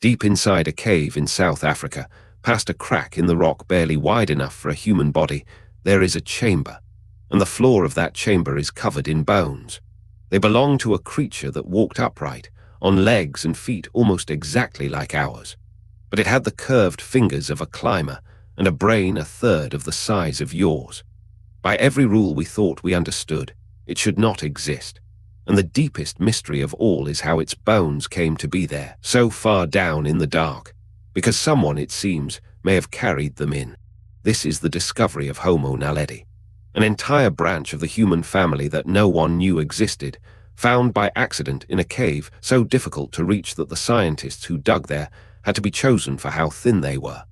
Deep inside a cave in South Africa, past a crack in the rock barely wide enough for a human body, there is a chamber, and the floor of that chamber is covered in bones. They belong to a creature that walked upright, on legs and feet almost exactly like ours. But it had the curved fingers of a climber, and a brain a third of the size of yours. By every rule we thought we understood, it should not exist. And the deepest mystery of all is how its bones came to be there, so far down in the dark, because someone, it seems, may have carried them in. This is the discovery of Homo naledi, an entire branch of the human family that no one knew existed, found by accident in a cave so difficult to reach that the scientists who dug there had to be chosen for how thin they were.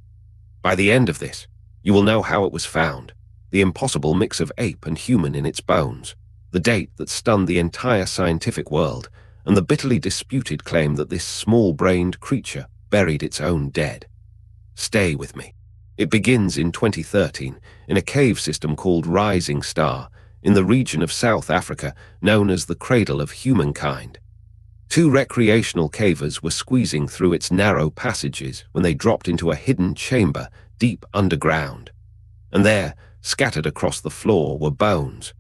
By the end of this, you will know how it was found, the impossible mix of ape and human in its bones, the date that stunned the entire scientific world, and the bitterly disputed claim that this small-brained creature buried its own dead. Stay with me. It begins in 2013 in a cave system called Rising Star in the region of South Africa known as the cradle of humankind. Two recreational cavers were squeezing through its narrow passages when they dropped into a hidden chamber deep underground. And there, scattered across the floor, were bones.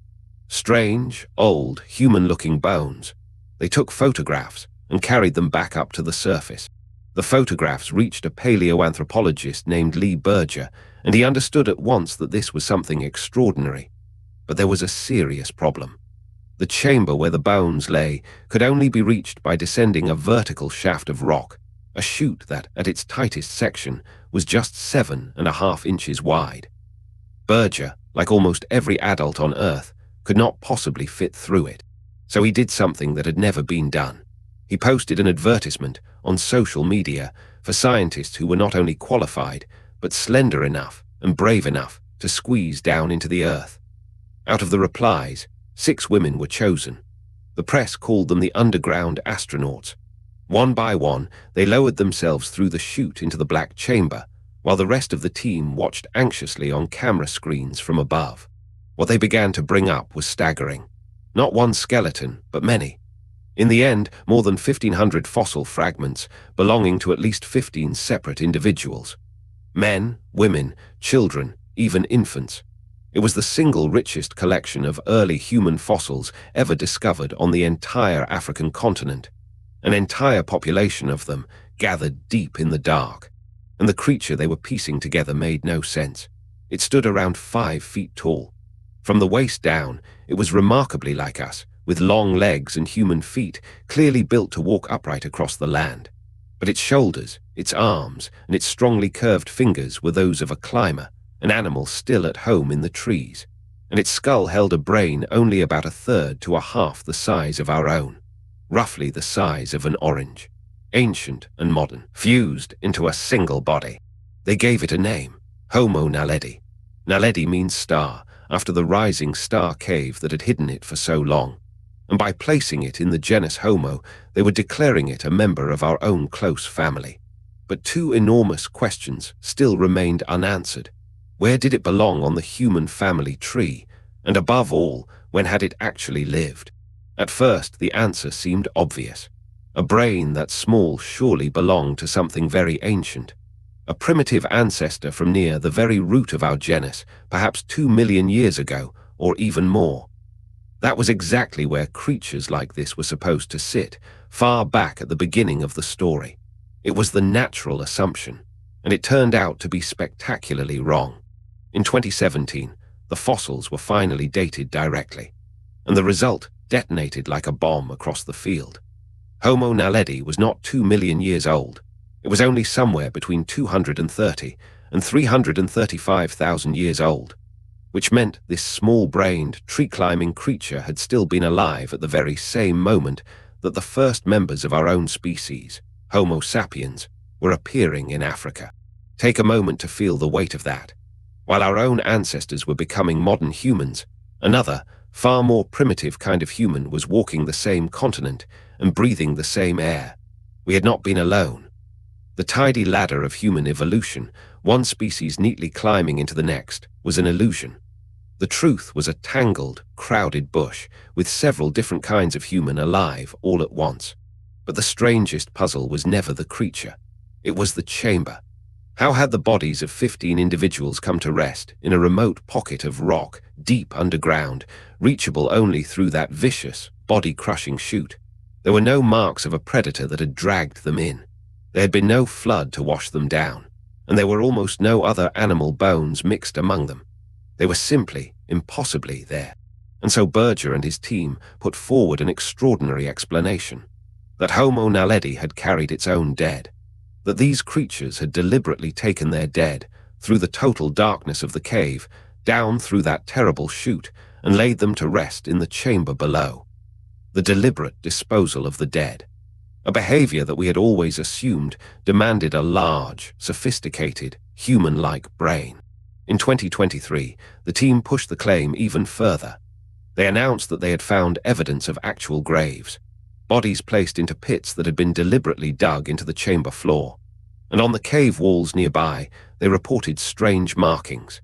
Strange, old, human-looking bones. They took photographs and carried them back up to the surface. The photographs reached a paleoanthropologist named Lee Berger, and he understood at once that this was something extraordinary. But there was a serious problem. The chamber where the bones lay could only be reached by descending a vertical shaft of rock, a chute that, at its tightest section, was just 7.5 inches wide. Berger, like almost every adult on Earth, could not possibly fit through it. So he did something that had never been done. He posted an advertisement on social media for scientists who were not only qualified, but slender enough and brave enough to squeeze down into the earth. Out of the replies, 6 women were chosen. The press called them the underground astronauts. One by one, they lowered themselves through the chute into the black chamber, while the rest of the team watched anxiously on camera screens from above. What they began to bring up was staggering. Not one skeleton, but many. In the end, more than 1,500 fossil fragments belonging to at least 15 separate individuals. Men, women, children, even infants. It was the single richest collection of early human fossils ever discovered on the entire African continent. An entire population of them gathered deep in the dark. And the creature they were piecing together made no sense. It stood around 5 feet tall. From the waist down, it was remarkably like us, with long legs and human feet, clearly built to walk upright across the land. But its shoulders, its arms, and its strongly curved fingers were those of a climber, an animal still at home in the trees. And its skull held a brain only about 1/3 to 1/2 the size of our own, roughly the size of an orange. Ancient and modern, fused into a single body. They gave it a name, Homo naledi. Naledi means star, after the rising star cave that had hidden it for so long. And by placing it in the genus Homo, they were declaring it a member of our own close family. But 2 enormous questions still remained unanswered. Where did it belong on the human family tree? And above all, when had it actually lived? At first, the answer seemed obvious. A brain that small surely belonged to something very ancient. A primitive ancestor from near the very root of our genus, perhaps 2 million years ago, or even more. That was exactly where creatures like this were supposed to sit, far back at the beginning of the story. It was the natural assumption, and it turned out to be spectacularly wrong. In 2017, the fossils were finally dated directly, and the result detonated like a bomb across the field. Homo naledi was not 2 million years old. It was only somewhere between 230 and 335,000 years old, which meant this small-brained, tree-climbing creature had still been alive at the very same moment that the first members of our own species, Homo sapiens, were appearing in Africa. Take a moment to feel the weight of that. While our own ancestors were becoming modern humans, another, far more primitive kind of human was walking the same continent and breathing the same air. We had not been alone. The tidy ladder of human evolution, one species neatly climbing into the next, was an illusion. The truth was a tangled, crowded bush with several different kinds of human alive all at once. But the strangest puzzle was never the creature. It was the chamber. How had the bodies of 15 individuals come to rest in a remote pocket of rock, deep underground, reachable only through that vicious, body-crushing chute? There were no marks of a predator that had dragged them in. There had been no flood to wash them down, and there were almost no other animal bones mixed among them. They were simply, impossibly there. And so Berger and his team put forward an extraordinary explanation: that Homo naledi had carried its own dead, that these creatures had deliberately taken their dead through the total darkness of the cave, down through that terrible chute, and laid them to rest in the chamber below. The deliberate disposal of the dead. A behavior that we had always assumed demanded a large, sophisticated, human-like brain. In 2023, the team pushed the claim even further. They announced that they had found evidence of actual graves, bodies placed into pits that had been deliberately dug into the chamber floor. And on the cave walls nearby, they reported strange markings,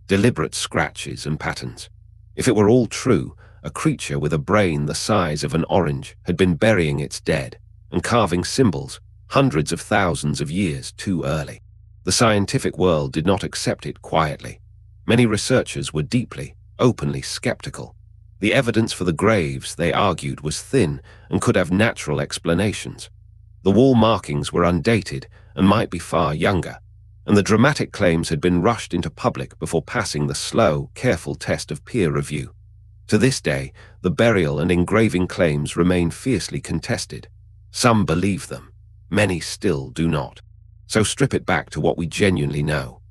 deliberate scratches and patterns. If it were all true, a creature with a brain the size of an orange had been burying its dead and carving symbols hundreds of thousands of years too early. The scientific world did not accept it quietly. Many researchers were deeply, openly skeptical. The evidence for the graves, they argued, was thin and could have natural explanations. The wall markings were undated and might be far younger, and the dramatic claims had been rushed into public before passing the slow, careful test of peer review. To this day, the burial and engraving claims remain fiercely contested. Some believe them, many still do not. So strip it back to what we genuinely know: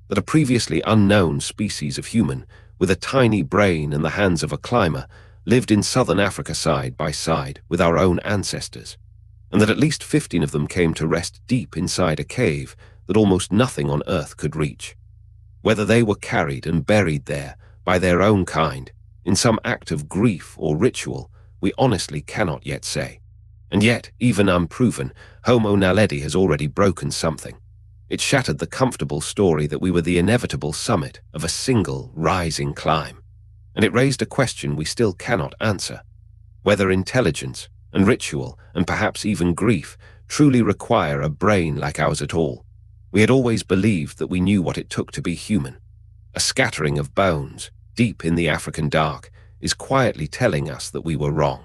that a previously unknown species of human, with a tiny brain and the hands of a climber, lived in southern Africa side by side with our own ancestors, and that at least 15 of them came to rest deep inside a cave that almost nothing on Earth could reach. Whether they were carried and buried there by their own kind, in some act of grief or ritual, we honestly cannot yet say. And yet, even unproven, Homo naledi has already broken something. It shattered the comfortable story that we were the inevitable summit of a single, rising climb. And it raised a question we still cannot answer: whether intelligence and ritual, and perhaps even grief, truly require a brain like ours at all. We had always believed that we knew what it took to be human. A scattering of bones, deep in the African dark, is quietly telling us that we were wrong.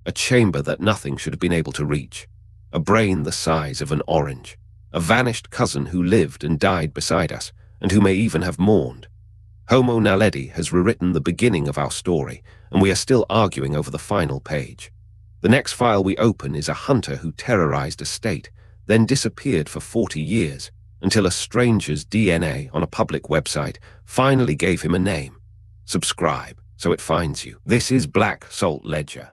A chamber that nothing should have been able to reach. A brain the size of an orange. A vanished cousin who lived and died beside us, and who may even have mourned. Homo naledi has rewritten the beginning of our story, and we are still arguing over the final page. The next file we open is a hunter who terrorized a state, then disappeared for 40 years, until a stranger's DNA on a public website finally gave him a name. Subscribe so it finds you. This is Black Salt Ledger.